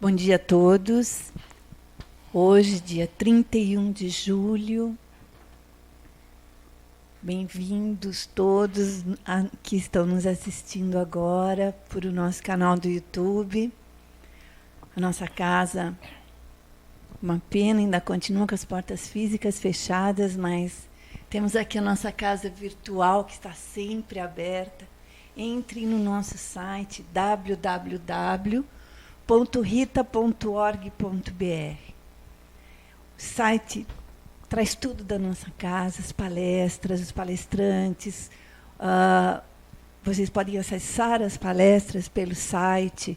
Bom dia a todos. Hoje, dia 31 de julho. Bem-vindos todos que estão nos assistindo agora por o nosso canal do YouTube. A nossa casa, uma pena, ainda continua com as portas físicas fechadas, mas temos aqui a nossa casa virtual que está sempre aberta. Entre no nosso site www.rita.org.br. O site traz tudo da nossa casa, as palestras, os palestrantes. Vocês podem acessar as palestras pelo site.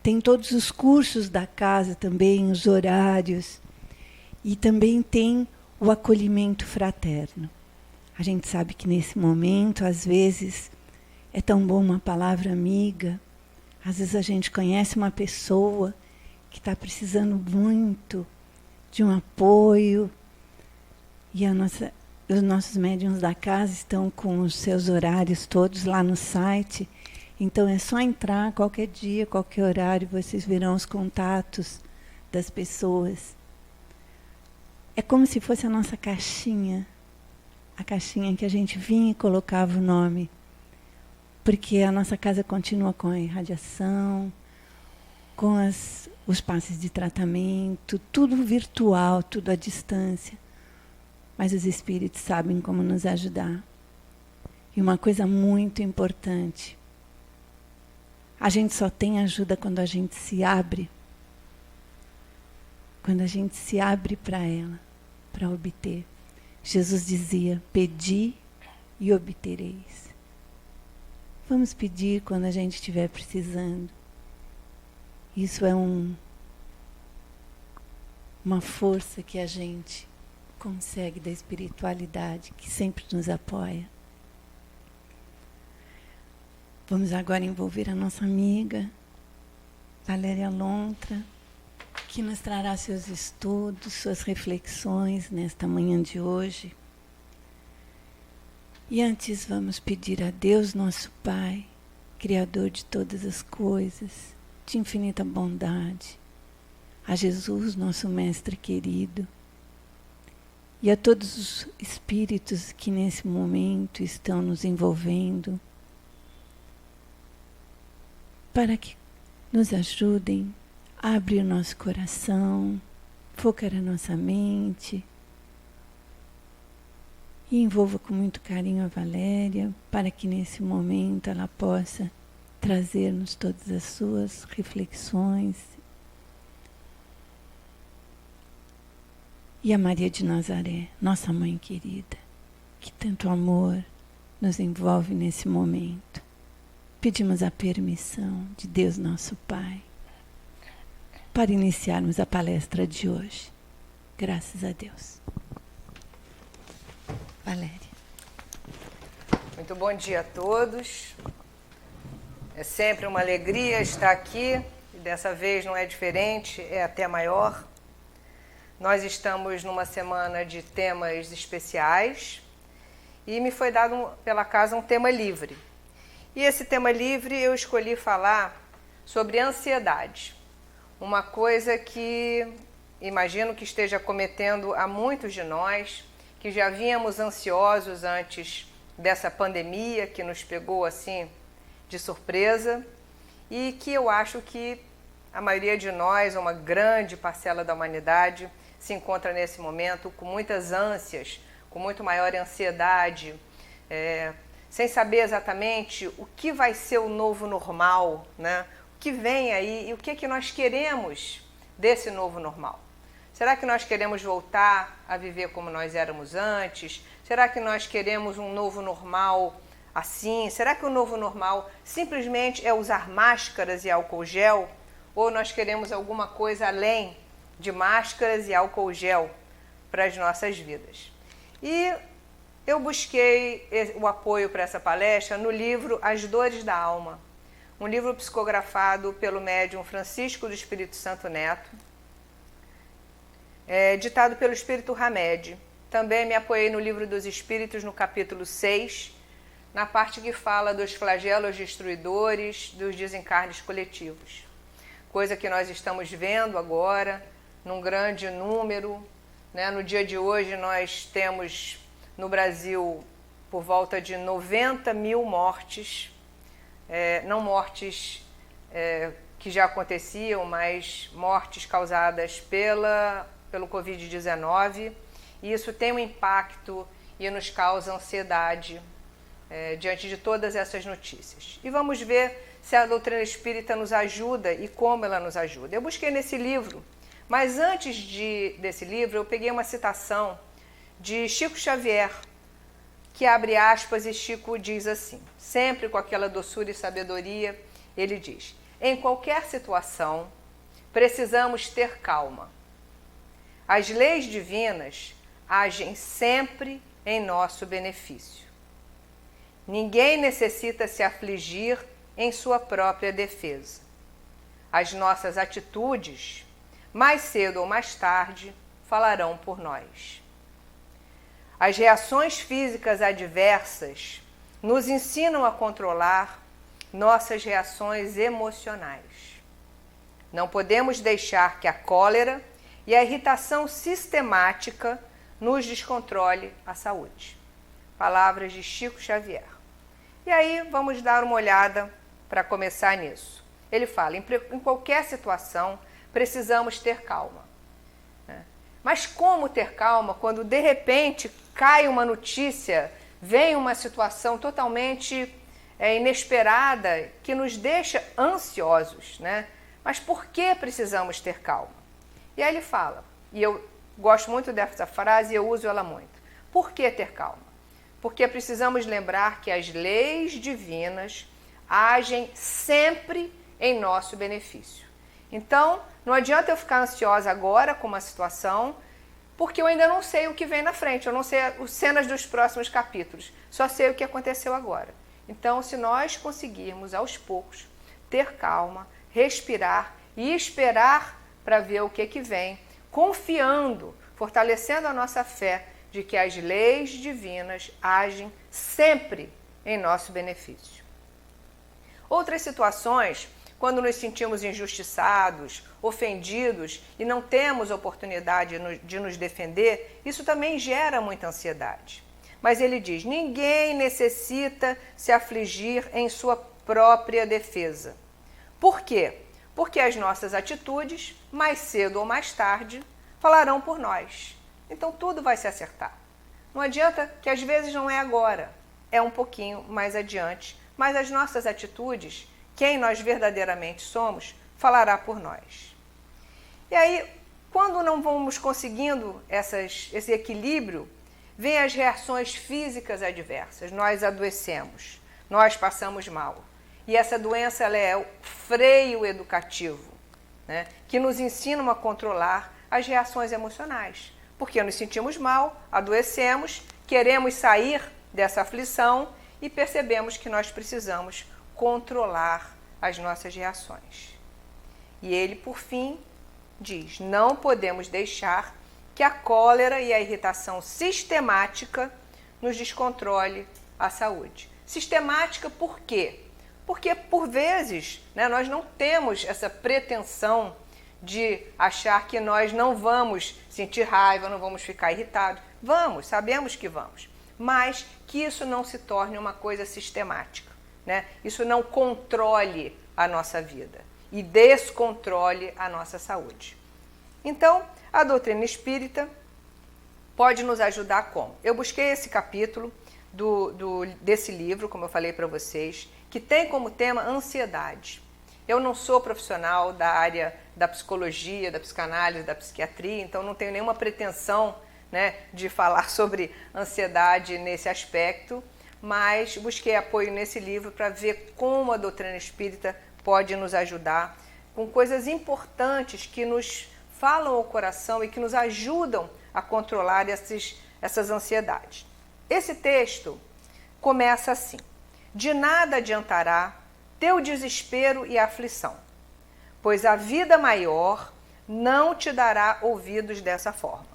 Tem todos os cursos da casa também, os horários. E também tem o acolhimento fraterno. A gente sabe que nesse momento, às vezes, é tão bom uma palavra amiga. Às vezes a gente conhece uma pessoa que está precisando muito de um apoio. E os nossos médiuns da casa estão com os seus horários todos lá no site. Então é só entrar qualquer dia, qualquer horário, vocês verão os contatos das pessoas. É como se fosse a nossa caixinha. A caixinha que a gente vinha e colocava o nome. Porque a nossa casa continua com a irradiação, com os passes de tratamento, tudo virtual, tudo à distância. Mas os espíritos sabem como nos ajudar. E uma coisa muito importante, a gente só tem ajuda quando a gente se abre. Quando a gente se abre para ela, para obter. Jesus dizia, pedi e obtereis. Vamos pedir quando a gente estiver precisando. Isso é uma força que a gente consegue da espiritualidade, que sempre nos apoia. Vamos agora envolver a nossa amiga, Valéria Lontra, que nos trará seus estudos, suas reflexões nesta manhã de hoje. E antes vamos pedir a Deus, nosso Pai, Criador de todas as coisas, de infinita bondade, a Jesus, nosso Mestre querido, e a todos os espíritos que nesse momento estão nos envolvendo, para que nos ajudem a abrir o nosso coração, focar a nossa mente, e envolva com muito carinho a Valéria, para que nesse momento ela possa trazer-nos todas as suas reflexões. E a Maria de Nazaré, nossa mãe querida, que tanto amor nos envolve nesse momento. Pedimos a permissão de Deus, nosso Pai, para iniciarmos a palestra de hoje. Graças a Deus. Valéria. Muito bom dia a todos. É sempre uma alegria estar aqui, e dessa vez não é diferente, é até maior. Nós estamos numa semana de temas especiais e me foi dado pela casa um tema livre. E esse tema livre eu escolhi falar sobre ansiedade, uma coisa que imagino que esteja cometendo a muitos de nós, que já vínhamos ansiosos antes dessa pandemia que nos pegou assim de surpresa e que eu acho que a maioria de nós, uma grande parcela da humanidade, se encontra nesse momento com muitas ânsias, com muito maior ansiedade, sem saber exatamente o que vai ser o novo normal, né? O que vem aí e o que nós queremos desse novo normal. Será que nós queremos voltar a viver como nós éramos antes? Será que nós queremos um novo normal assim? Será que o novo normal simplesmente é usar máscaras e álcool gel? Ou nós queremos alguma coisa além de máscaras e álcool gel para as nossas vidas? E eu busquei o apoio para essa palestra no livro As Dores da Alma, um livro psicografado pelo médium Francisco do Espírito Santo Neto, ditado pelo Espírito Hamed. Também me apoiei no Livro dos Espíritos, no capítulo 6, na parte que fala dos flagelos destruidores, dos desencarnes coletivos. coisa que nós estamos vendo agora, num grande número, né? No dia de hoje nós temos no Brasil por volta de 90 mil mortes, não mortes que já aconteciam, mas mortes causadas pelo Covid-19, e isso tem um impacto e nos causa ansiedade diante de todas essas notícias. E vamos ver se a doutrina espírita nos ajuda e como ela nos ajuda. Eu busquei nesse livro, mas antes desse livro eu peguei uma citação de Chico Xavier, que abre aspas, e Chico diz assim, sempre com aquela doçura e sabedoria, ele diz: em qualquer situação, precisamos ter calma. As leis divinas agem sempre em nosso benefício. Ninguém necessita se afligir em sua própria defesa. As nossas atitudes, mais cedo ou mais tarde, falarão por nós. As reações físicas adversas nos ensinam a controlar nossas reações emocionais. Não podemos deixar que a cólera e a irritação sistemática nos descontrole a saúde. Palavras de Chico Xavier. E aí vamos dar uma olhada para começar nisso. Ele fala, em qualquer situação precisamos ter calma. Mas como ter calma quando de repente cai uma notícia, vem uma situação totalmente inesperada que nos deixa ansiosos, né? Mas por que precisamos ter calma? E aí ele fala, e eu gosto muito dessa frase e eu uso ela muito. Por que ter calma? Porque precisamos lembrar que as leis divinas agem sempre em nosso benefício. Então, não adianta eu ficar ansiosa agora com uma situação, porque eu ainda não sei o que vem na frente, eu não sei as cenas dos próximos capítulos, só sei o que aconteceu agora. Então, se nós conseguirmos, aos poucos, ter calma, respirar e esperar para ver o que vem, confiando, fortalecendo a nossa fé de que as leis divinas agem sempre em nosso benefício. Outras situações, quando nos sentimos injustiçados, ofendidos e não temos oportunidade de nos defender, isso também gera muita ansiedade. Mas ele diz, ninguém necessita se afligir em sua própria defesa. Por quê? Porque as nossas atitudes, mais cedo ou mais tarde, falarão por nós. Então tudo vai se acertar. Não adianta que às vezes não é agora, é um pouquinho mais adiante, mas as nossas atitudes, quem nós verdadeiramente somos, falará por nós. E aí, quando não vamos conseguindo esse equilíbrio, vêm as reações físicas adversas, nós adoecemos, nós passamos mal. E essa doença ela é o freio educativo, né, que nos ensina a controlar as reações emocionais. Porque nos sentimos mal, adoecemos, queremos sair dessa aflição e percebemos que nós precisamos controlar as nossas reações. E ele, por fim, diz, não podemos deixar que a cólera e a irritação sistemática nos descontrole a saúde. Sistemática por quê? Porque, por vezes, né, nós não temos essa pretensão de achar que nós não vamos sentir raiva, não vamos ficar irritados. Vamos, sabemos que vamos. Mas que isso não se torne uma coisa sistemática, né? Isso não controle a nossa vida e descontrole a nossa saúde. Então, a doutrina espírita pode nos ajudar como? Eu busquei esse capítulo desse livro, como eu falei para vocês, que tem como tema ansiedade. Eu não sou profissional da área da psicologia, da psicanálise, da psiquiatria, então não tenho nenhuma pretensão, né, de falar sobre ansiedade nesse aspecto, mas busquei apoio nesse livro para ver como a doutrina espírita pode nos ajudar com coisas importantes que nos falam ao coração e que nos ajudam a controlar essas ansiedades. Esse texto começa assim: de nada adiantará teu desespero e aflição, pois a vida maior não te dará ouvidos dessa forma.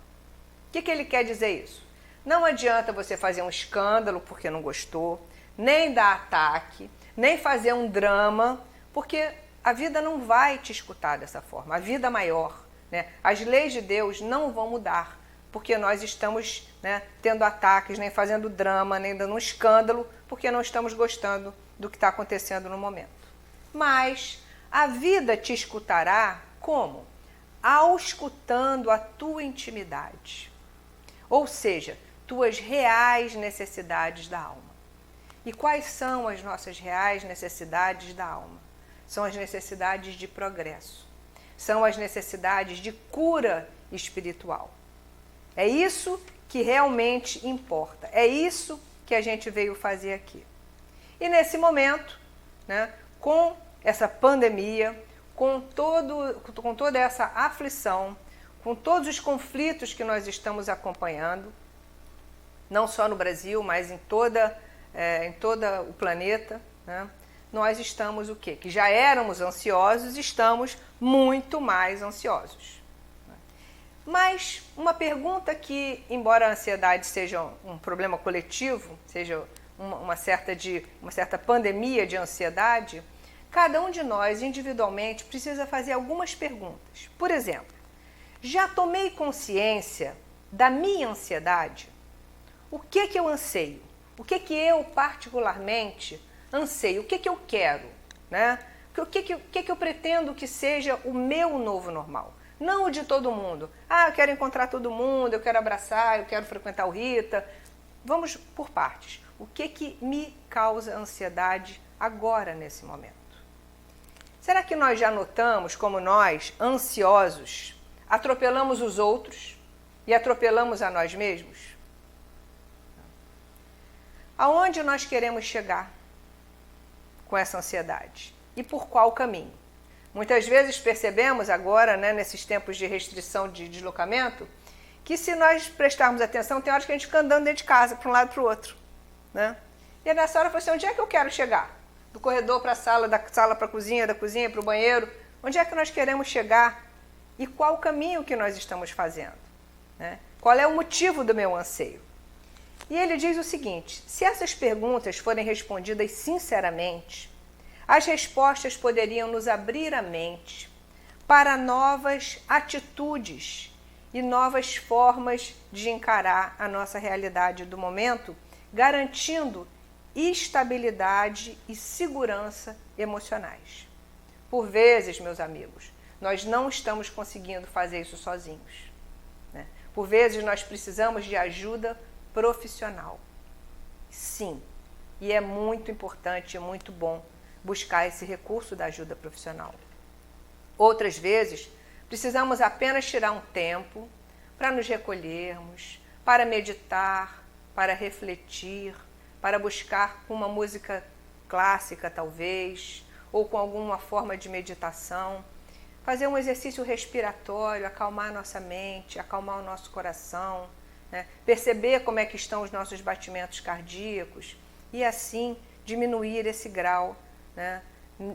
O que ele quer dizer isso? Não adianta você fazer um escândalo porque não gostou, nem dar ataque, nem fazer um drama, porque a vida não vai te escutar dessa forma, a vida maior, né? As leis de Deus não vão mudar, porque nós estamos, né, tendo ataques, nem fazendo drama, nem dando um escândalo, porque não estamos gostando do que está acontecendo no momento. Mas a vida te escutará como? Auscultando a tua intimidade, ou seja, tuas reais necessidades da alma. E quais são as nossas reais necessidades da alma? São as necessidades de progresso, são as necessidades de cura espiritual. É isso que realmente importa, é isso que a gente veio fazer aqui. E nesse momento, né, com essa pandemia, com toda essa aflição, com todos os conflitos que nós estamos acompanhando, não só no Brasil, mas em todo o planeta, né, nós estamos o quê? Que já éramos ansiosos, estamos muito mais ansiosos. Mas uma pergunta que, embora a ansiedade seja um problema coletivo, seja uma certa pandemia de ansiedade, cada um de nós individualmente precisa fazer algumas perguntas. Por exemplo, já tomei consciência da minha ansiedade? O que eu anseio? O que eu particularmente anseio? O que eu quero? Né? O que eu pretendo que seja o meu novo normal? Não o de todo mundo. Eu quero encontrar todo mundo, eu quero abraçar, eu quero frequentar o Rita. Vamos por partes. O que me causa ansiedade agora, nesse momento? Será que nós já notamos como nós, ansiosos, atropelamos os outros e atropelamos a nós mesmos? Aonde nós queremos chegar com essa ansiedade? E por qual caminho? Muitas vezes percebemos agora, né, nesses tempos de restrição de deslocamento, que se nós prestarmos atenção, tem horas que a gente fica andando dentro de casa, para um lado e para o outro. Né? E nessa hora eu falei assim, onde é que eu quero chegar? Do corredor para a sala, da sala para a cozinha, da cozinha para o banheiro. Onde é que nós queremos chegar? E qual o caminho que nós estamos fazendo? Né? Qual é o motivo do meu anseio? E ele diz o seguinte, se essas perguntas forem respondidas sinceramente, as respostas poderiam nos abrir a mente para novas atitudes e novas formas de encarar a nossa realidade do momento, garantindo estabilidade e segurança emocionais. Por vezes, meus amigos, nós não estamos conseguindo fazer isso sozinhos. Né? Por vezes, nós precisamos de ajuda profissional. Sim, e é muito importante e muito bom buscar esse recurso da ajuda profissional. Outras vezes, precisamos apenas tirar um tempo para nos recolhermos, para meditar, para refletir, para buscar uma música clássica, talvez, ou com alguma forma de meditação, fazer um exercício respiratório, acalmar a nossa mente, acalmar o nosso coração, né? Perceber como é que estão os nossos batimentos cardíacos e assim diminuir esse grau, né,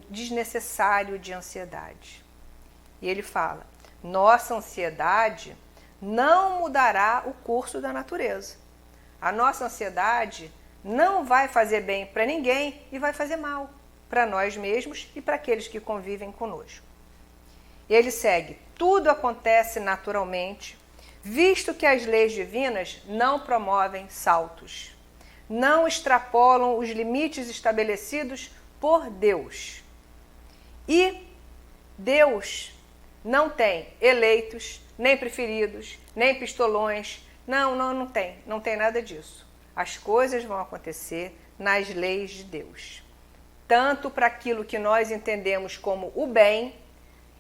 desnecessário de ansiedade. E ele fala, nossa ansiedade não mudará o curso da natureza. A nossa ansiedade não vai fazer bem para ninguém e vai fazer mal para nós mesmos e para aqueles que convivem conosco. E ele segue, tudo acontece naturalmente, visto que as leis divinas não promovem saltos, não extrapolam os limites estabelecidos por Deus. E Deus não tem eleitos, nem preferidos, nem pistolões. Não tem nada disso. As coisas vão acontecer nas leis de Deus. Tanto para aquilo que nós entendemos como o bem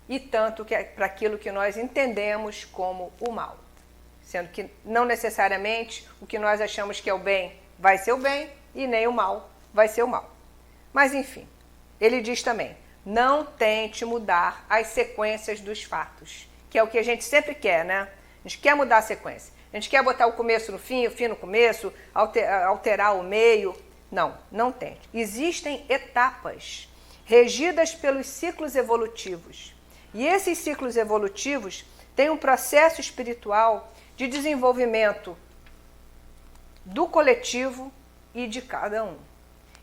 e tanto para aquilo que nós entendemos como o mal. Sendo que não necessariamente o que nós achamos que é o bem vai ser o bem e nem o mal vai ser o mal. Mas enfim, ele diz também, não tente mudar as sequências dos fatos, que é o que a gente sempre quer, né? A gente quer mudar a sequência. A gente quer botar o começo no fim, o fim no começo, alterar o meio. Não tente. Existem etapas regidas pelos ciclos evolutivos. E esses ciclos evolutivos têm um processo espiritual de desenvolvimento do coletivo e de cada um.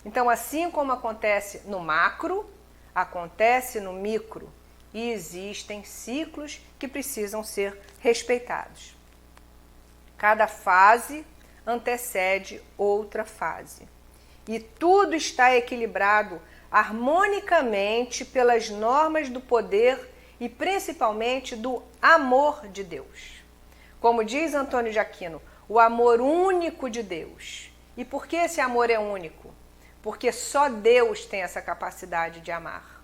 Então, assim como acontece no macro, acontece no micro e existem ciclos que precisam ser respeitados. Cada fase antecede outra fase. E tudo está equilibrado harmonicamente pelas normas do poder e principalmente do amor de Deus. Como diz Antônio de Aquino, o amor único de Deus. E por que esse amor é único? Porque só Deus tem essa capacidade de amar.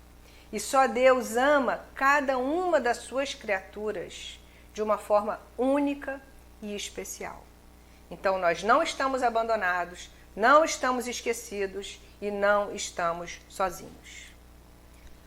E só Deus ama cada uma das suas criaturas de uma forma única e especial. Então nós não estamos abandonados, não estamos esquecidos e não estamos sozinhos.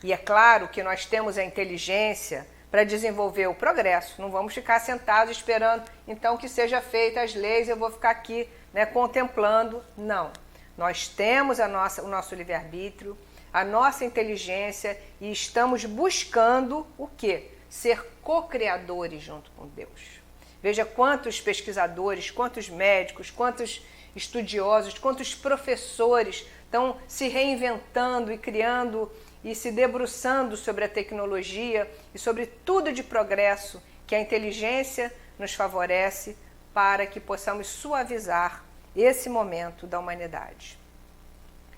E é claro que nós temos a inteligência para desenvolver o progresso. Não vamos ficar sentados esperando então que seja feita as leis, eu vou ficar aqui, né, contemplando. Não. Nós temos o nosso livre-arbítrio, a nossa inteligência e estamos buscando o quê? Ser co-criadores junto com Deus. Veja quantos pesquisadores, quantos médicos, quantos estudiosos, quantos professores estão se reinventando e criando e se debruçando sobre a tecnologia e sobre tudo de progresso que a inteligência nos favorece para que possamos suavizar esse momento da humanidade.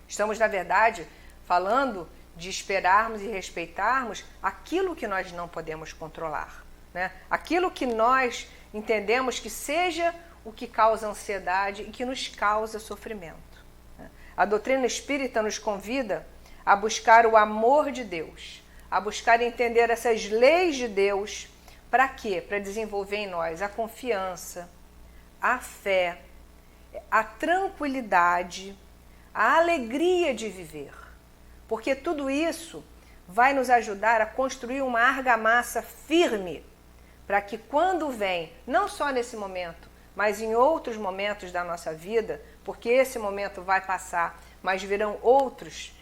Estamos, na verdade, falando de esperarmos e respeitarmos aquilo que nós não podemos controlar, né? Aquilo que nós entendemos que seja o que causa ansiedade e que nos causa sofrimento. A doutrina espírita nos convida a buscar o amor de Deus, a buscar entender essas leis de Deus. Para quê? Para desenvolver em nós a confiança, a fé, a tranquilidade, a alegria de viver. Porque tudo isso vai nos ajudar a construir uma argamassa firme para que quando vem, não só nesse momento, mas em outros momentos da nossa vida, porque esse momento vai passar, mas virão outros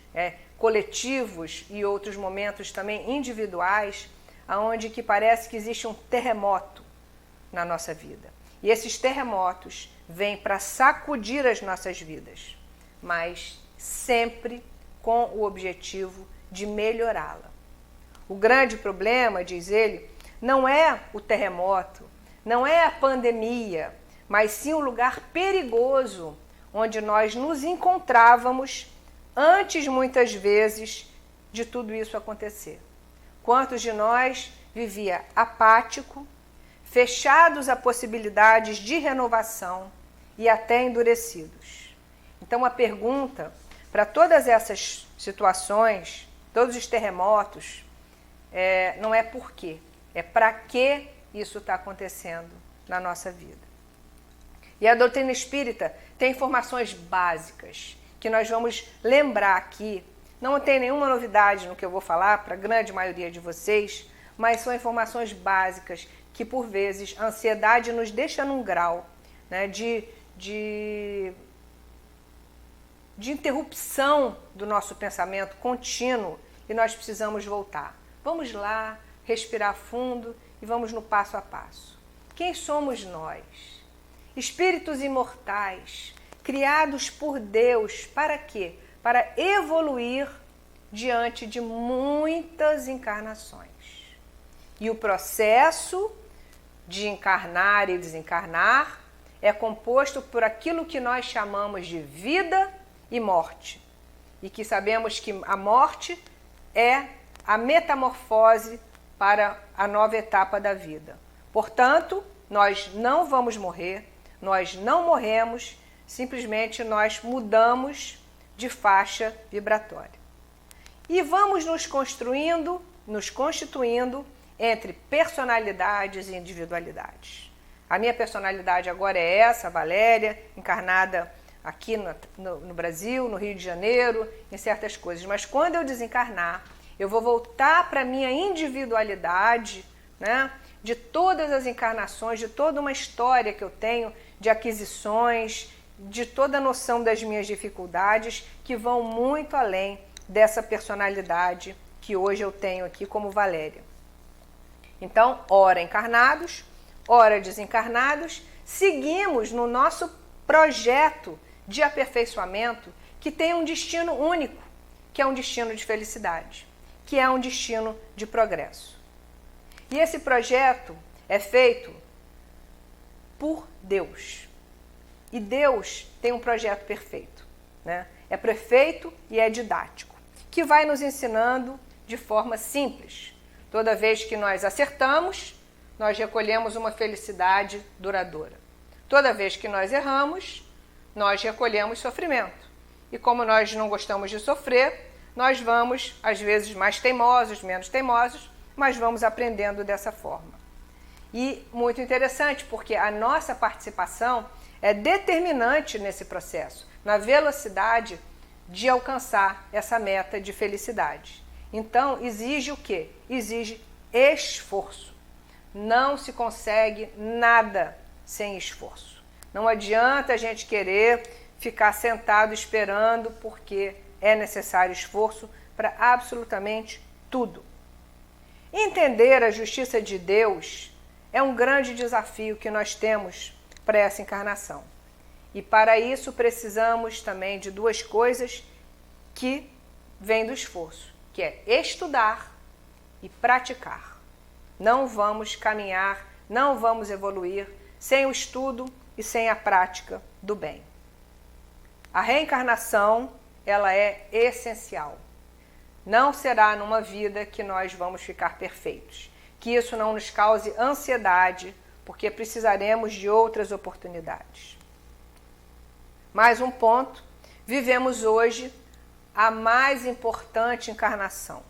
coletivos e outros momentos também individuais, onde que parece que existe um terremoto na nossa vida. E esses terremotos vêm para sacudir as nossas vidas, mas sempre com o objetivo de melhorá-la. O grande problema, diz ele, não é o terremoto, não é a pandemia, mas sim o lugar perigoso onde nós nos encontrávamos antes, muitas vezes, de tudo isso acontecer. Quantos de nós vivia apático, fechados a possibilidades de renovação e até endurecidos? Então a pergunta para todas essas situações, todos os terremotos, não é por quê, é para que isso está acontecendo na nossa vida. E a doutrina espírita tem informações básicas que nós vamos lembrar aqui. Não tem nenhuma novidade no que eu vou falar para a grande maioria de vocês, mas são informações básicas que, por vezes, a ansiedade nos deixa num grau, né, de interrupção do nosso pensamento contínuo e nós precisamos voltar. Vamos lá, respirar fundo e vamos no passo a passo. Quem somos nós? Espíritos imortais, criados por Deus, para quê? Para evoluir diante de muitas encarnações. E o processo de encarnar e desencarnar é composto por aquilo que nós chamamos de vida e morte. E que sabemos que a morte é a metamorfose para a nova etapa da vida. Portanto, nós não vamos morrer, nós não morremos, simplesmente nós mudamos de faixa vibratória. E vamos nos constituindo entre personalidades e individualidades. A minha personalidade agora é essa, a Valéria, encarnada aqui no Brasil, no Rio de Janeiro, em certas coisas. Mas quando eu desencarnar, eu vou voltar para a minha individualidade, né, de todas as encarnações, de toda uma história que eu tenho de aquisições, de toda a noção das minhas dificuldades, que vão muito além dessa personalidade que hoje eu tenho aqui como Valéria. Então, ora encarnados, ora desencarnados, seguimos no nosso projeto de aperfeiçoamento que tem um destino único, que é um destino de felicidade. que é um destino de progresso. E esse projeto é feito por Deus. E Deus tem um projeto perfeito, né? É perfeito e é didático, que vai nos ensinando de forma simples. Toda vez que nós acertamos, nós recolhemos uma felicidade duradoura. Toda vez que nós erramos, nós recolhemos sofrimento. E como nós não gostamos de sofrer, nós vamos, às vezes, mais teimosos, menos teimosos, mas vamos aprendendo dessa forma. E muito interessante, porque a nossa participação é determinante nesse processo, na velocidade de alcançar essa meta de felicidade. Então, exige o quê? Exige esforço. Não se consegue nada sem esforço. Não adianta a gente querer ficar sentado esperando, porque é necessário esforço para absolutamente tudo. Entender a justiça de Deus é um grande desafio que nós temos para essa encarnação. E para isso precisamos também de duas coisas que vêm do esforço, que é estudar e praticar. Não vamos caminhar, não vamos evoluir sem o estudo e sem a prática do bem. A reencarnação, ela é essencial. Não será numa vida que nós vamos ficar perfeitos. Que isso não nos cause ansiedade, porque precisaremos de outras oportunidades. Mais um ponto, vivemos hoje a mais importante encarnação.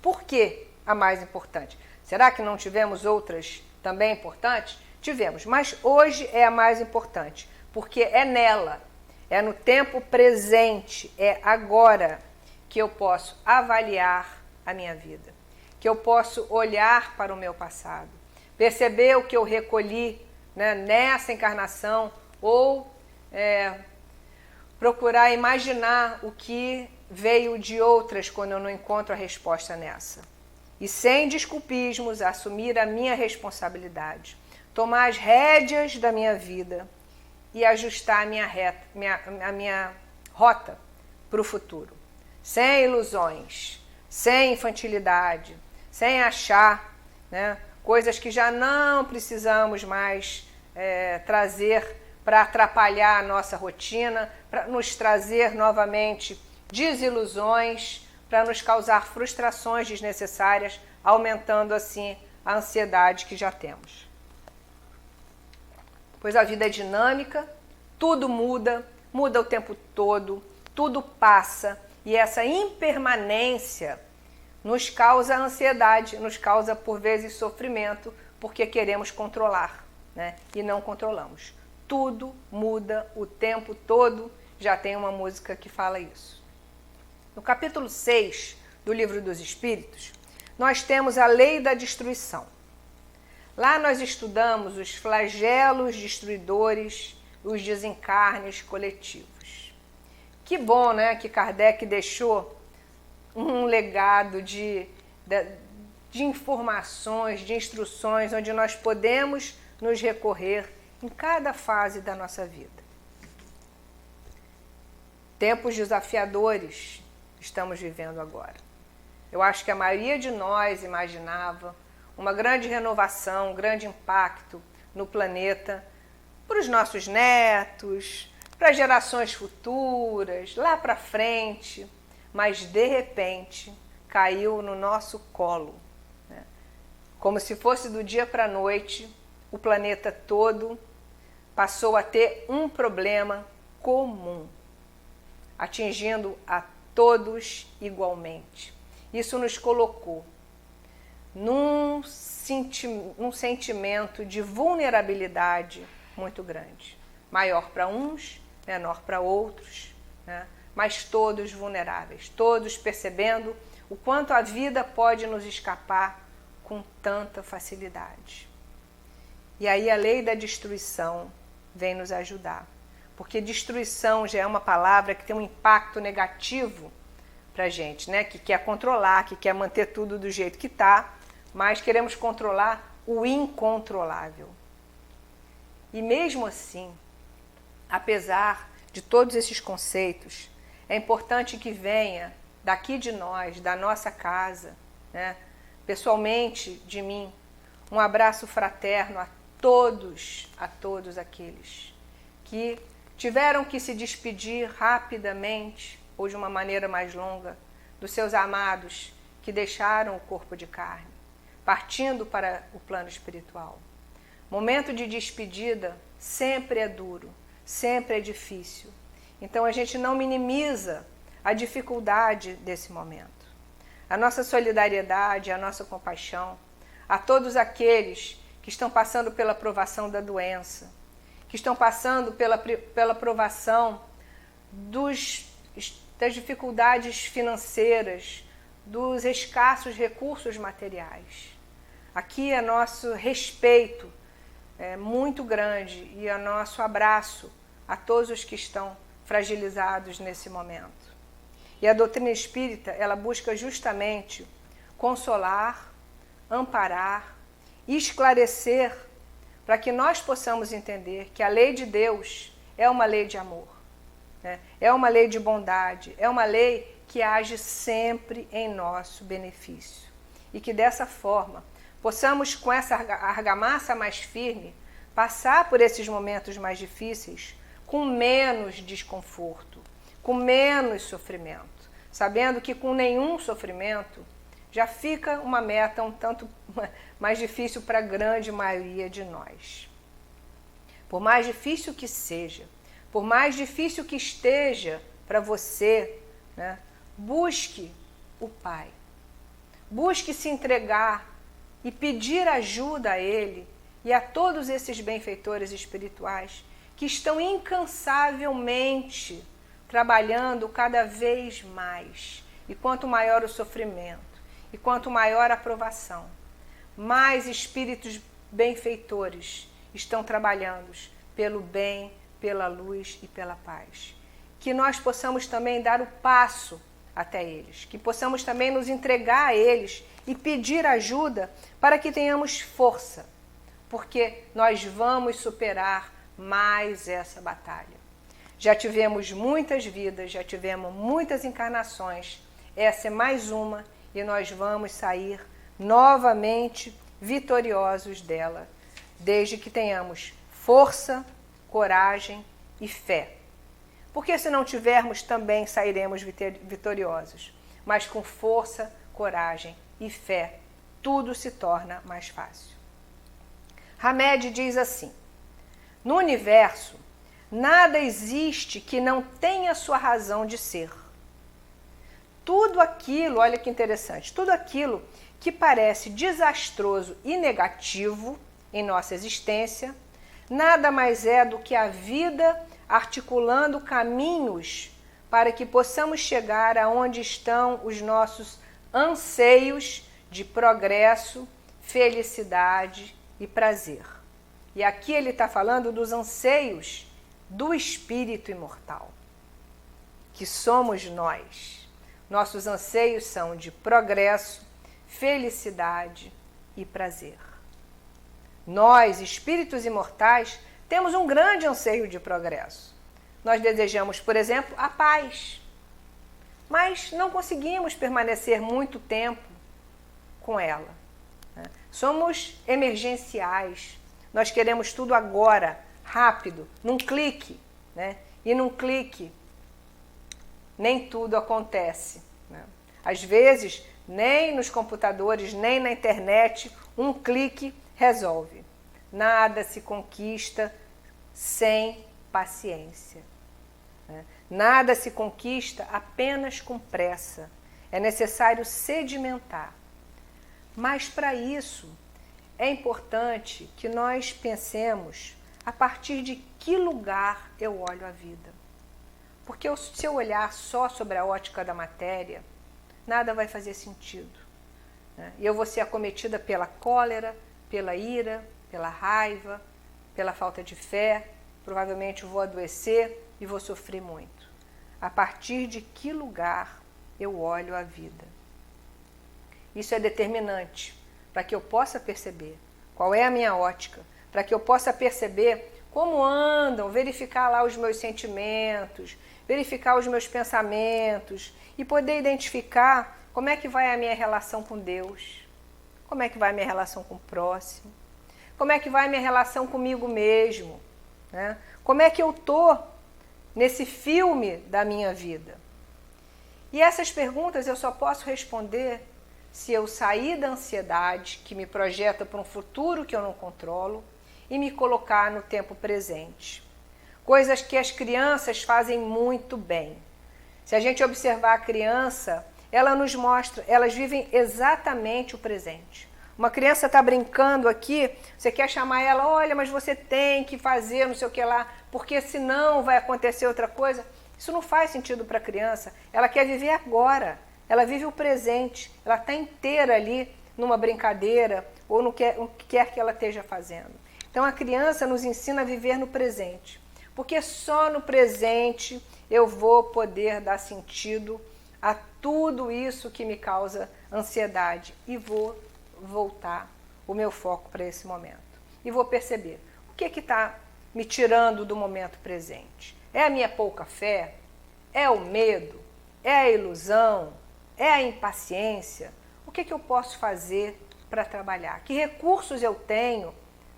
Por que a mais importante? Será que não tivemos outras também importantes? Tivemos, mas hoje é a mais importante, porque é nela, é no tempo presente, é agora que eu posso avaliar a minha vida, que eu posso olhar para o meu passado, perceber o que eu recolhi, né, nessa encarnação, ou procurar imaginar o que veio de outras quando eu não encontro a resposta nessa. E sem desculpismos, assumir a minha responsabilidade, tomar as rédeas da minha vida e ajustar a minha rota para o futuro. Sem ilusões, sem infantilidade, sem achar, né, coisas que já não precisamos mais trazer para atrapalhar a nossa rotina, para nos trazer novamente desilusões, para nos causar frustrações desnecessárias, aumentando assim a ansiedade que já temos. Pois a vida é dinâmica, tudo muda, muda o tempo todo, tudo passa, e essa impermanência nos causa ansiedade, nos causa por vezes sofrimento, porque queremos controlar, né? E não controlamos. Tudo muda o tempo todo, já tem uma música que fala isso. No capítulo 6 do Livro dos Espíritos, nós temos a lei da destruição. Lá nós estudamos os flagelos destruidores, os desencarnes coletivos. Que bom, né, que Kardec deixou um legado de informações, de instruções, onde nós podemos nos recorrer em cada fase da nossa vida. Tempos desafiadores estamos vivendo agora. Eu acho que a maioria de nós imaginava uma grande renovação, um grande impacto no planeta para os nossos netos, para gerações futuras, lá para frente, mas de repente caiu no nosso colo, né? Como se fosse do dia para a noite, o planeta todo passou a ter um problema comum, atingindo a todos igualmente. Isso nos colocou num sentimento de vulnerabilidade muito grande. Maior para uns, menor para outros, né? Mas todos vulneráveis, todos percebendo o quanto a vida pode nos escapar com tanta facilidade. E aí a lei da destruição vem nos ajudar, porque destruição já é uma palavra que tem um impacto negativo para a gente, né? Que quer controlar, que quer manter tudo do jeito que está, mas queremos controlar o incontrolável. E mesmo assim, apesar de todos esses conceitos, é importante que venha daqui de nós, da nossa casa, né? Pessoalmente de mim, um abraço fraterno a todos aqueles que tiveram que se despedir rapidamente ou de uma maneira mais longa dos seus amados que deixaram o corpo de carne, partindo para o plano espiritual. Momento de despedida sempre é duro, sempre é difícil. Então a gente não minimiza a dificuldade desse momento. A nossa solidariedade, a nossa compaixão a todos aqueles que estão passando pela provação da doença, que estão passando pela provação das dificuldades financeiras, dos escassos recursos materiais. Aqui é nosso respeito muito grande e é nosso abraço a todos os que estão fragilizados nesse momento. E a doutrina espírita, ela busca justamente consolar, amparar e esclarecer para que nós possamos entender que a lei de Deus é uma lei de amor, né? É uma lei de bondade, é uma lei que age sempre em nosso benefício. E que dessa forma possamos, com essa argamassa mais firme, passar por esses momentos mais difíceis com menos desconforto, com menos sofrimento, sabendo que com nenhum sofrimento já fica uma meta um tanto mais difícil para a grande maioria de nós. Por mais difícil que seja, por mais difícil que esteja para você, né, busque o Pai. Busque se entregar e pedir ajuda a Ele e a todos esses benfeitores espirituais que estão incansavelmente trabalhando cada vez mais. E quanto maior o sofrimento, e quanto maior a provação, mais espíritos benfeitores estão trabalhando pelo bem, pela luz e pela paz. Que nós possamos também dar o passo até eles, que possamos também nos entregar a eles e pedir ajuda para que tenhamos força, porque nós vamos superar mais essa batalha. Já tivemos muitas vidas, já tivemos muitas encarnações, essa é mais uma e nós vamos sair novamente vitoriosos dela, desde que tenhamos força, coragem e fé. Porque se não tivermos, também sairemos vitoriosos. Mas com força, coragem e fé, tudo se torna mais fácil. Hamed diz assim: no universo, nada existe que não tenha sua razão de ser. Tudo aquilo, olha que interessante, tudo aquilo que parece desastroso e negativo em nossa existência, nada mais é do que a vida articulando caminhos para que possamos chegar aonde estão os nossos anseios de progresso, felicidade e prazer. E aqui ele está falando dos anseios do espírito imortal, que somos nós. Nossos anseios são de progresso, felicidade e prazer. Nós, espíritos imortais, temos um grande anseio de progresso. Nós desejamos, por exemplo, a paz, mas não conseguimos permanecer muito tempo com ela, né? Somos emergenciais, nós queremos tudo agora, rápido, num clique, né? E num clique nem tudo acontece, né? Às vezes, nem nos computadores, nem na internet, um clique resolve. Nada se conquista sem paciência, né? Nada se conquista apenas com pressa. É necessário sedimentar. Mas para isso, é importante que nós pensemos a partir de que lugar eu olho a vida. Porque se eu olhar só sobre a ótica da matéria, nada vai fazer sentido, né? E eu vou ser acometida pela cólera, pela ira, pela raiva, pela falta de fé, provavelmente vou adoecer e vou sofrer muito. A partir de que lugar eu olho a vida? Isso é determinante para que eu possa perceber qual é a minha ótica, para que eu possa perceber como andam, verificar lá os meus sentimentos, verificar os meus pensamentos e poder identificar como é que vai a minha relação com Deus, como é que vai a minha relação com o próximo, como é que vai a minha relação comigo mesmo, né? Como é que eu estou nesse filme da minha vida. E essas perguntas eu só posso responder se eu sair da ansiedade que me projeta para um futuro que eu não controlo e me colocar no tempo presente. Coisas que as crianças fazem muito bem. Se a gente observar a criança, ela nos mostra, elas vivem exatamente o presente. Uma criança está brincando aqui, você quer chamar ela, olha, mas você tem que fazer não sei o que lá, porque senão vai acontecer outra coisa. Isso não faz sentido para a criança. Ela quer viver agora, ela vive o presente, ela está inteira ali numa brincadeira ou no que quer que ela esteja fazendo. Então a criança nos ensina a viver no presente, porque só no presente eu vou poder dar sentido a tudo isso que me causa ansiedade e vou voltar o meu foco para esse momento. E vou perceber o que está me tirando do momento presente. É a minha pouca fé? É o medo? É a ilusão? É a impaciência? O que eu posso fazer para trabalhar? Que recursos eu tenho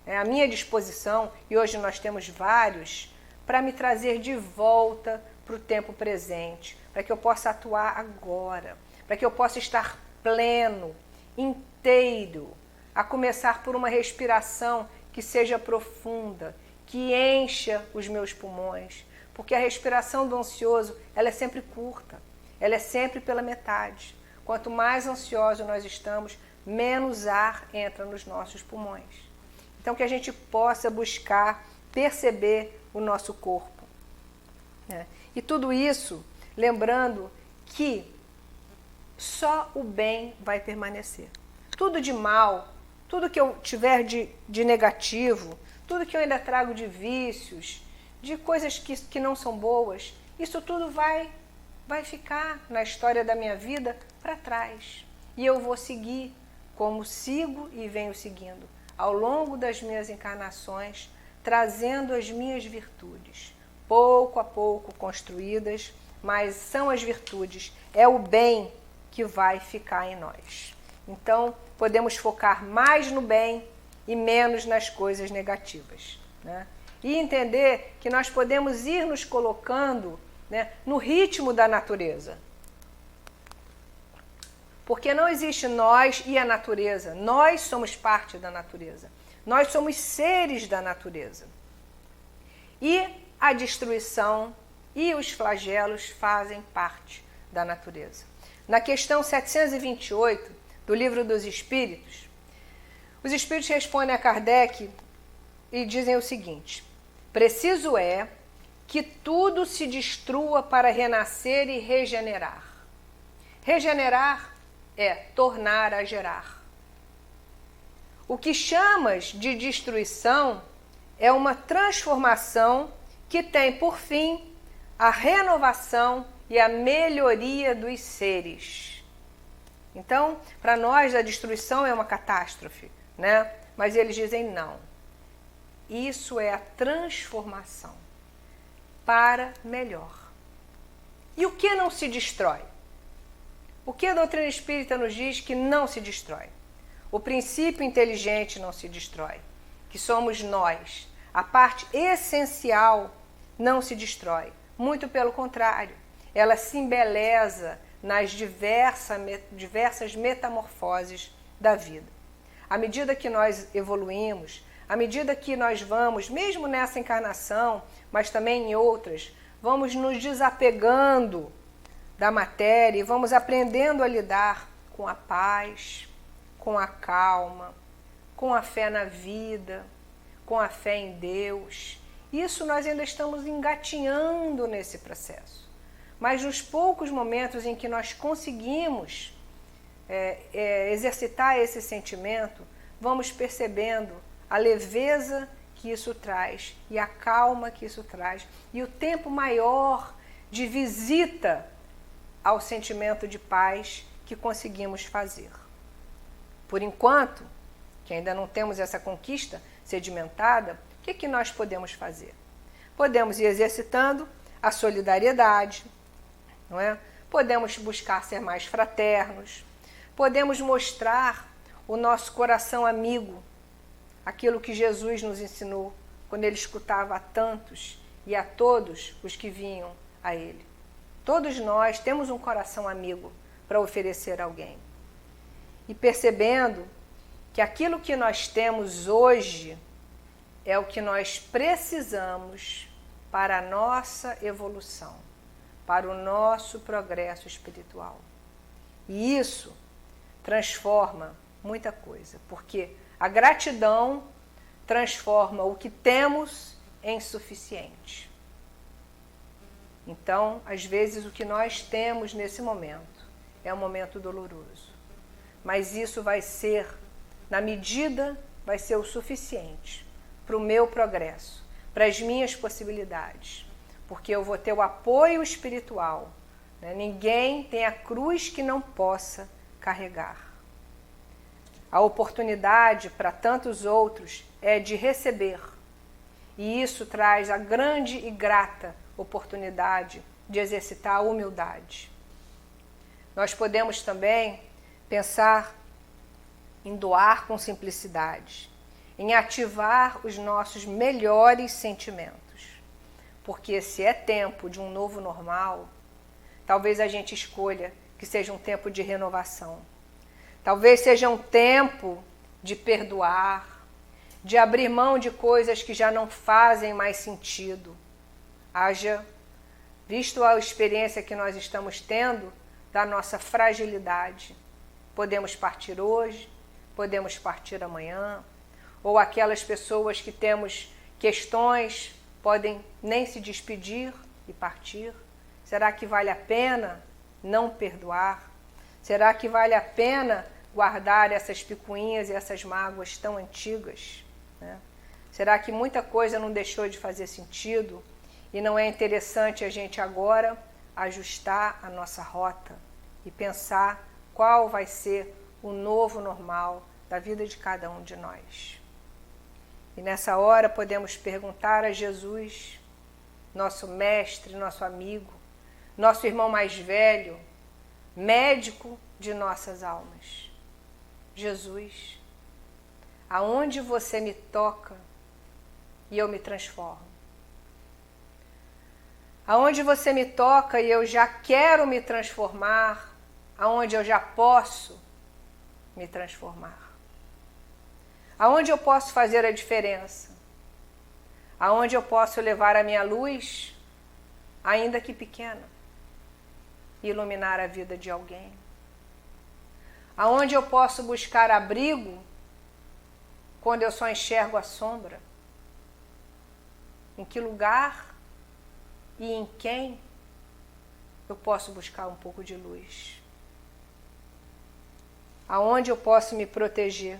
à minha disposição, e hoje nós temos vários, para me trazer de volta para o tempo presente, para que eu possa atuar agora, para que eu possa estar pleno, inteiro, a começar por uma respiração que seja profunda, que encha os meus pulmões, porque a respiração do ansioso, ela é sempre curta, ela é sempre pela metade. Quanto mais ansioso nós estamos, menos ar entra nos nossos pulmões. Então que a gente possa buscar perceber o nosso corpo, né? E tudo isso, lembrando que só o bem vai permanecer. Tudo de mal, tudo que eu tiver de negativo, tudo que eu ainda trago de vícios, de coisas que não são boas, isso tudo vai ficar na história da minha vida para trás. E eu vou seguir como sigo e venho seguindo ao longo das minhas encarnações, trazendo as minhas virtudes, pouco a pouco construídas, mas são as virtudes, é o bem que vai ficar em nós. Então, podemos focar mais no bem e menos nas coisas negativas, né? E entender que nós podemos ir nos colocando, né, no ritmo da natureza. Porque não existe nós e a natureza. Nós somos parte da natureza. Nós somos seres da natureza. E a destruição e os flagelos fazem parte da natureza. Na questão 728 do Livro dos Espíritos, os Espíritos respondem a Kardec e dizem o seguinte: preciso é que tudo se destrua para renascer e regenerar. Regenerar é tornar a gerar. O que chamas de destruição é uma transformação que tem por fim a renovação e a melhoria dos seres. Então, para nós a destruição é uma catástrofe, né? Mas eles dizem não. Isso é a transformação para melhor. E o que não se destrói? O que a doutrina espírita nos diz que não se destrói? O princípio inteligente não se destrói, que somos nós. A parte essencial não se destrói. Muito pelo contrário, ela se embeleza nas diversas metamorfoses da vida. À medida que nós evoluímos, à medida que nós vamos, mesmo nessa encarnação, mas também em outras, vamos nos desapegando da matéria e vamos aprendendo a lidar com a paz, com a calma, com a fé na vida, com a fé em Deus. Isso nós ainda estamos engatinhando nesse processo. Mas nos poucos momentos em que nós conseguimos exercitar esse sentimento, vamos percebendo a leveza que isso traz e a calma que isso traz e o tempo maior de visita ao sentimento de paz que conseguimos fazer. Por enquanto, que ainda não temos essa conquista sedimentada, o que nós podemos fazer? Podemos ir exercitando a solidariedade, não é? Podemos buscar ser mais fraternos, podemos mostrar o nosso coração amigo, aquilo que Jesus nos ensinou quando ele escutava a tantos e a todos os que vinham a ele. Todos nós temos um coração amigo para oferecer a alguém. E percebendo que aquilo que nós temos hoje é o que nós precisamos para a nossa evolução, para o nosso progresso espiritual. E isso transforma muita coisa, porque a gratidão transforma o que temos em suficiente. Então, às vezes, o que nós temos nesse momento é um momento doloroso, mas isso vai ser, na medida, vai ser o suficiente para o meu progresso, para as minhas possibilidades, porque eu vou ter o apoio espiritual, né? Ninguém tem a cruz que não possa carregar. A oportunidade para tantos outros é de receber, e isso traz a grande e grata oportunidade de exercitar a humildade. Nós podemos também pensar em doar com simplicidade, em ativar os nossos melhores sentimentos, porque se é tempo de um novo normal, talvez a gente escolha que seja um tempo de renovação. Talvez seja um tempo de perdoar, de abrir mão de coisas que já não fazem mais sentido. Haja visto a experiência que nós estamos tendo da nossa fragilidade. Podemos partir hoje, podemos partir amanhã, ou aquelas pessoas que temos questões podem nem se despedir e partir. Será que vale a pena não perdoar? Será que vale a pena guardar essas picuinhas e essas mágoas tão antigas, né? Será que muita coisa não deixou de fazer sentido e não é interessante a gente agora ajustar a nossa rota e pensar qual vai ser o novo normal da vida de cada um de nós? E nessa hora podemos perguntar a Jesus, nosso mestre, nosso amigo, nosso irmão mais velho, médico de nossas almas. Jesus, aonde você me toca e eu me transformo? Aonde você me toca e eu já quero me transformar, aonde eu já posso me transformar? Aonde eu posso fazer a diferença? Aonde eu posso levar a minha luz, ainda que pequena, e iluminar a vida de alguém? Aonde eu posso buscar abrigo quando eu só enxergo a sombra? Em que lugar e em quem eu posso buscar um pouco de luz? Aonde eu posso me proteger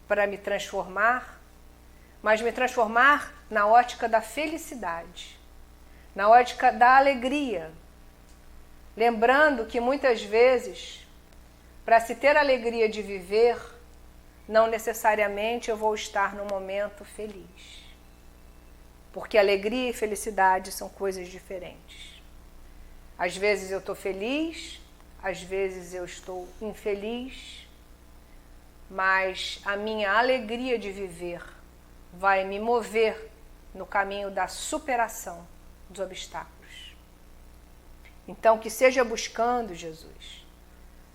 para me transformar, mas me transformar na ótica da felicidade, na ótica da alegria, lembrando que muitas vezes, para se ter a alegria de viver, não necessariamente eu vou estar num momento feliz. Porque alegria e felicidade são coisas diferentes. Às vezes eu estou feliz, às vezes eu estou infeliz, mas a minha alegria de viver vai me mover no caminho da superação dos obstáculos. Então, que seja buscando Jesus,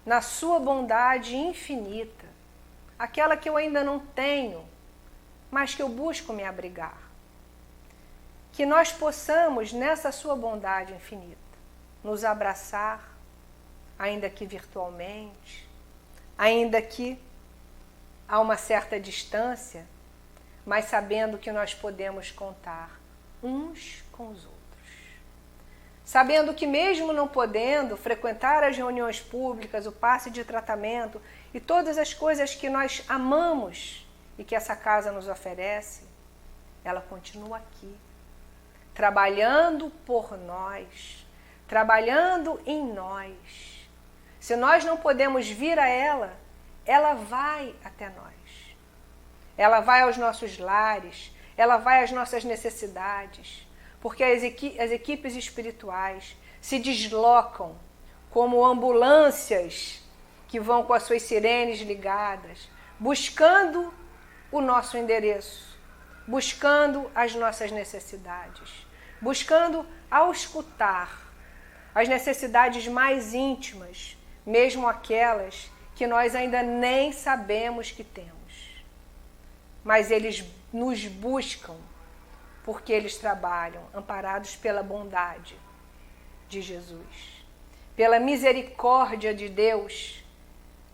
na sua bondade infinita, aquela que eu ainda não tenho, mas que eu busco me abrigar. Que nós possamos, nessa sua bondade infinita, nos abraçar, ainda que virtualmente, ainda que a uma certa distância, mas sabendo que nós podemos contar uns com os outros. Sabendo que mesmo não podendo frequentar as reuniões públicas, o passe de tratamento e todas as coisas que nós amamos e que essa casa nos oferece, ela continua aqui, trabalhando por nós, trabalhando em nós. Se nós não podemos vir a ela, ela vai até nós. Ela vai aos nossos lares, ela vai às nossas necessidades, porque as equipes espirituais se deslocam como ambulâncias que vão com as suas sirenes ligadas, buscando o nosso endereço, buscando as nossas necessidades, buscando auscultar as necessidades mais íntimas, mesmo aquelas que nós ainda nem sabemos que temos. Mas eles nos buscam porque eles trabalham amparados pela bondade de Jesus, pela misericórdia de Deus,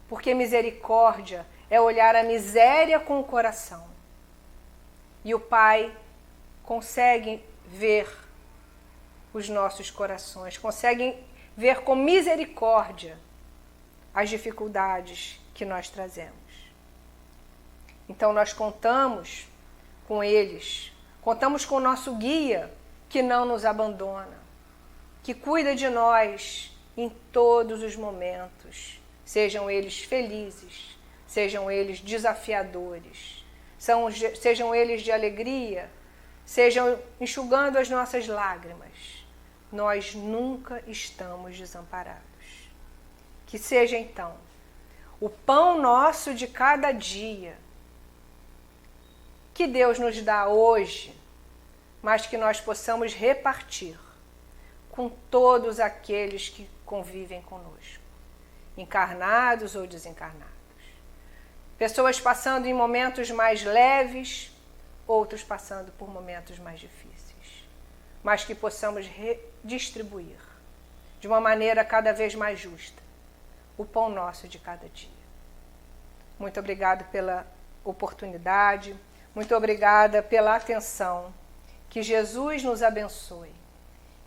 porque misericórdia é olhar a miséria com o coração. E o Pai consegue ver os nossos corações, consegue ver com misericórdia as dificuldades que nós trazemos. Então nós contamos com eles, contamos com o nosso guia que não nos abandona, que cuida de nós em todos os momentos, sejam eles felizes, sejam eles desafiadores, sejam eles de alegria, sejam enxugando as nossas lágrimas. Nós nunca estamos desamparados. Que seja então o pão nosso de cada dia, que Deus nos dá hoje, mas que nós possamos repartir com todos aqueles que convivem conosco, encarnados ou desencarnados. Pessoas passando em momentos mais leves, outros passando por momentos mais difíceis, mas que possamos redistribuir de uma maneira cada vez mais justa o pão nosso de cada dia. Muito obrigado pela oportunidade, muito obrigada pela atenção. Que Jesus nos abençoe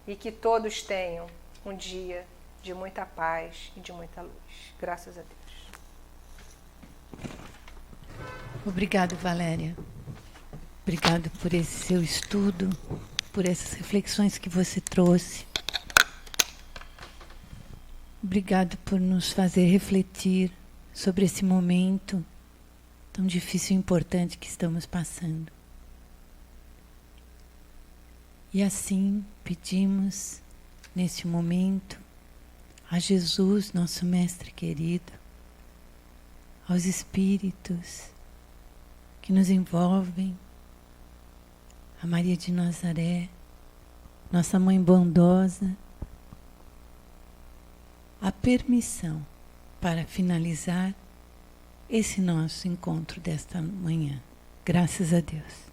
e que todos tenham um dia de muita paz e de muita luz. Graças a Deus. Obrigado, Valéria. Obrigado por esse seu estudo, por essas reflexões que você trouxe. Obrigado por nos fazer refletir sobre esse momento tão difícil e importante que estamos passando. E assim pedimos, neste momento, a Jesus, nosso Mestre querido, aos Espíritos que nos envolvem, a Maria de Nazaré, nossa Mãe bondosa, a permissão para finalizar esse nosso encontro desta manhã. Graças a Deus.